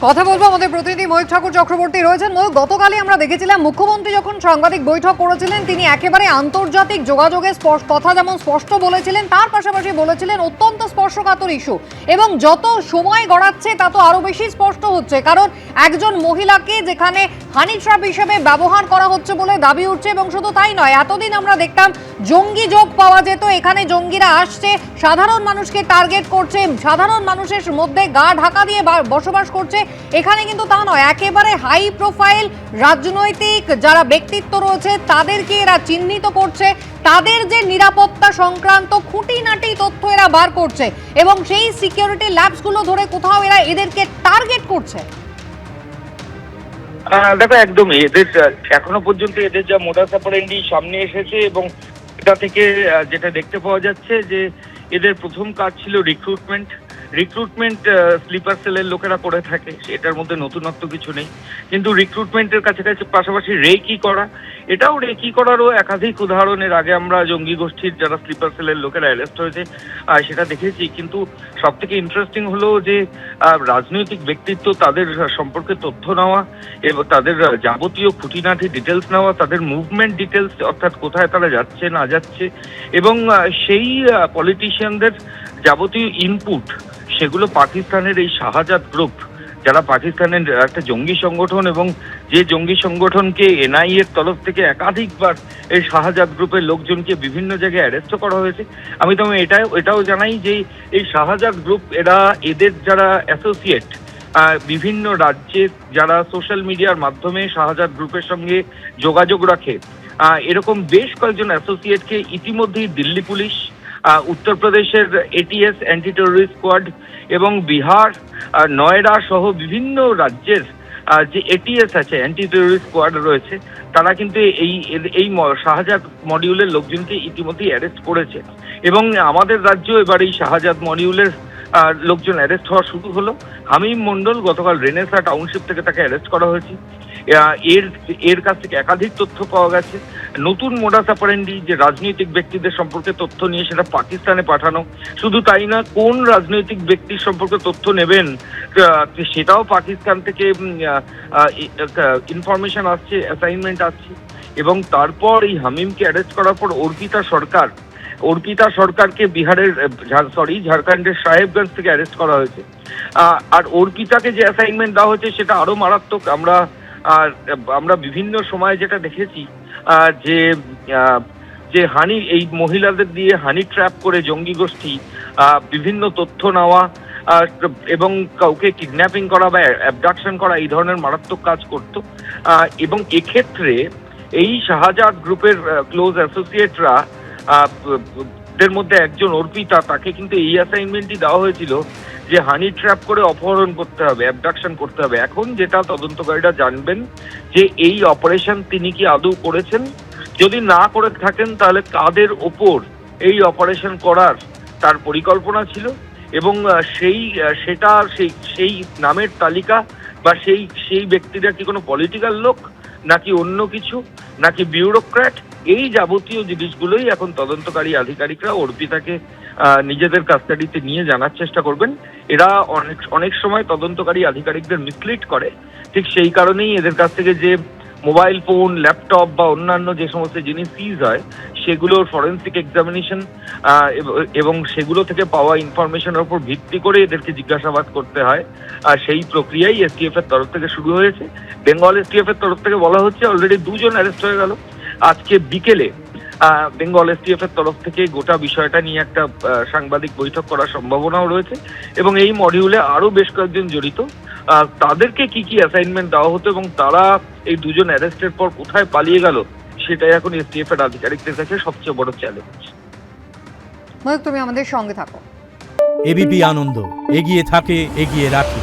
কথা বলবো আমাদের প্রতিনিধি ময়ূক ঠাকুর চক্রবর্তী রয়েছেন। ময়ূক, গতকালই আমরা দেখেছিলাম মুখ্যমন্ত্রী যখন সাংবাদিক বৈঠক করেছিলেন তিনি একেবারে আন্তর্জাতিক যোগাযোগের কথা যেমন স্পষ্ট বলেছিলেন, তার পাশাপাশি বলেছিলেন অত্যন্ত স্পর্শকাতর ইস্যু, এবং যত সময় গড়াচ্ছে তা তো আরো বেশি স্পষ্ট হচ্ছে, কারণ একজন মহিলাকে যেখানে হানি ট্র্যাপ হিসেবে ব্যবহার করা হচ্ছে বলে দাবি উঠছে। এবং শুধু তাই নয়, এতদিন আমরা দেখতাম জঙ্গি যোগ পাওয়া যেত, এখানে জঙ্গিরা আসছে, সাধারণ মানুষকে টার্গেট করছে, সাধারণ মানুষের মধ্যে গা ঢাকা দিয়ে বসবাস করছে। এখানে কিন্তু তা নয়, একেবারে হাই প্রোফাইল রাজনৈতিক যারা ব্যক্তিত্ব রয়েছে তাদেরকে এরা চিহ্নিত করছে, তাদের যে নিরাপত্তা সংক্রান্ত খুঁটিনাটি তথ্য এরা বার করছে, এবং সেই সিকিউরিটি ল্যাবসগুলো ধরে কোথাও এরা এদেরকে টার্গেট করছে। দেখো, একদমই এদের এখনো পর্যন্ত এদের যা মোডাস অপারেন্ডি সামনে এসেছে, এবং এটা থেকে যেটা দেখতে পাওয়া যাচ্ছে যে এদের প্রথম কাজ ছিল রিক্রুটমেন্ট স্লিপার সেলের লোকেরা করে থাকে, এটার মধ্যে নতুনত্ব কিছু নেই। কিন্তু রিক্রুটমেন্টের কাছাকাছি পাশাপাশি রেকি করা, এটাও রেকি করারও একাধিক উদাহরণের আগে আমরা জঙ্গি গোষ্ঠীর যারা স্লিপার সেলের লোকেরা অ্যারেস্ট হয়েছে সেটা দেখেছি। কিন্তু সব থেকে ইন্টারেস্টিং হলো যে রাজনৈতিক ব্যক্তিত্ব তাদের সম্পর্কে তথ্য নেওয়া এবং তাদের যাবতীয় খুঁটিনাটি ডিটেলস নেওয়া, তাদের মুভমেন্ট ডিটেলস, অর্থাৎ কোথায় তারা যাচ্ছে না যাচ্ছে, এবং সেই পলিটিশিয়ানদের যাবতীয় ইনপুট সেগুলো পাকিস্তানের এই শাহজাদ গ্রুপ, যারা পাকিস্তানের একটা জঙ্গি সংগঠন, এবং যে জঙ্গি সংগঠনকে এনআইএ এর তরফ থেকে একাধিকবার এই শাহজাদ গ্রুপের লোকজনকে বিভিন্ন জায়গায় অ্যারেস্ট করা হয়েছে। আমি তো এটাও জানাই যে এই শাহজাদ গ্রুপ এদের যারা অ্যাসোসিয়েট বিভিন্ন রাজ্যে যারা সোশ্যাল মিডিয়ার মাধ্যমে শাহজাদ গ্রুপের সঙ্গে যোগাযোগ রাখে, এরকম বেশ কয়েকজন অ্যাসোসিয়েটকে ইতিমধ্যেই দিল্লি পুলিশ, উত্তরপ্রদেশের এটিএস অ্যান্টি টেররিস্ট স্কোয়াড এবং বিহার, নয়ডা সহ বিভিন্ন রাজ্যের যে এটিএস আছে, অ্যান্টি টেররিস্ট স্কোয়াড রয়েছে, তারা কিন্তু এই শাহজাদ মডিউলের লোকজনকে ইতিমধ্যেই অ্যারেস্ট করেছে। এবং আমাদের রাজ্য এবার এই শাহজাদ মডিউলের লোকজন অ্যারেস্ট হওয়া শুরু হলো। হামিম মন্ডল গতকাল রেনেসা টাউনশিপ থেকে তাকে অ্যারেস্ট করা হয়েছে। এর কাছ থেকে একাধিক তথ্য পাওয়া গেছে। নতুন মোডাস অপারেন্ডি যে রাজনৈতিক ব্যক্তিদের সম্পর্কে তথ্য নিয়ে সেটা পাকিস্তানে পাঠানো, শুধু তাই না, কোন রাজনৈতিক ব্যক্তির সম্পর্কে তথ্য নেবেন সেটাও পাকিস্তান থেকে ইনফরমেশন আসছে, অ্যাসাইনমেন্ট আসছে। এবং তারপর এই হামিমকে অ্যারেস্ট করার পর অর্পিতা সরকারকে ঝাড়খণ্ডের সাহেবগঞ্জ থেকে অ্যারেস্ট করা হয়েছে। আর অর্পিতাকে যে অ্যাসাইনমেন্ট দেওয়া হয়েছে সেটা আরো মারাত্মক। আমরা বিভিন্ন সময় যেটা দেখেছি যে এই মহিলাদের দিয়ে হানি ট্র্যাপ করে জঙ্গি গোষ্ঠী বিভিন্ন তথ্য নেওয়া এবং কাউকে কিডন্যাপিং করা বা অ্যাবডাকশন করা, এই ধরনের মারাত্মক কাজ করত। এবং এক্ষেত্রে এই শাহজাদ গ্রুপের ক্লোজ অ্যাসোসিয়েটরা দের মধ্যে একজন অর্পিতা, তাকে কিন্তু এই অ্যাসাইনমেন্টই দেওয়া হয়েছিল যে হানি ট্র্যাপ করে অপহরণ করতে হবে, অ্যাবডাকশন করতে হবে। এখন যেটা তদন্তকারীরা জানবেন যে এই অপারেশন তিনি কি আদৌ করেছেন, যদি না করে থাকেন তাহলে কাদের ওপর এই অপারেশন করার তার পরিকল্পনা ছিল, এবং সেই নামের তালিকা বা সেই ব্যক্তিরা কি কোনো পলিটিক্যাল লোক নাকি অন্য কিছু, নাকি বিউরোক্র্যাট, এই যাবতীয় জিনিসগুলোই এখন তদন্তকারী আধিকারিকরা অর্পিতাকে নিজেদের কাস্টাডিতে নিয়ে জানার চেষ্টা করবেন। এরা অনেক সময় তদন্তকারী আধিকারিকদের মিসলিড করে, ঠিক সেই কারণেই এদের কাছ থেকে যে মোবাইল ফোন, ল্যাপটপ বা অন্যান্য যে সমস্ত জিনিস সিজ হয় সেগুলোর ফরেন্সিক এক্সামিনেশন এবং সেগুলো থেকে পাওয়া ইনফরমেশনের উপর ভিত্তি করে এদেরকে জিজ্ঞাসাবাদ করতে হয়। আর সেই প্রক্রিয়াই এসটিএফ এর তরফ থেকে শুরু হয়েছে। বেঙ্গল এসটিএফ এর তরফ থেকে বলা হচ্ছে অলরেডি 2 জন অ্যারেস্ট হয়ে গেল। আজকে বিকেলে বেঙ্গল এসটিএফ এর তরফ থেকে গোটা বিষয়টা নিয়ে একটা সাংবাদিক বৈঠক করার সম্ভাবনাও রয়েছে, এবং এই মডিউলে আরো বেশ কয়েকজন জড়িত, তাদেরকে কি কি অ্যাসাইনমেন্ট দেওয়া হতো এবং তারা এই 2 জন অ্যারেস্টের পর কোথায় পালিয়ে গেল, সেটাই এখন এসটিএফ এর আধিকারিকদের কাছে সবচেয়ে বড় চ্যালেঞ্জ। ময়ূক, তুমি আমাদের সঙ্গে থাকো। এবিপি আনন্দ, এগিয়ে থাকে, এগিয়ে রাখে।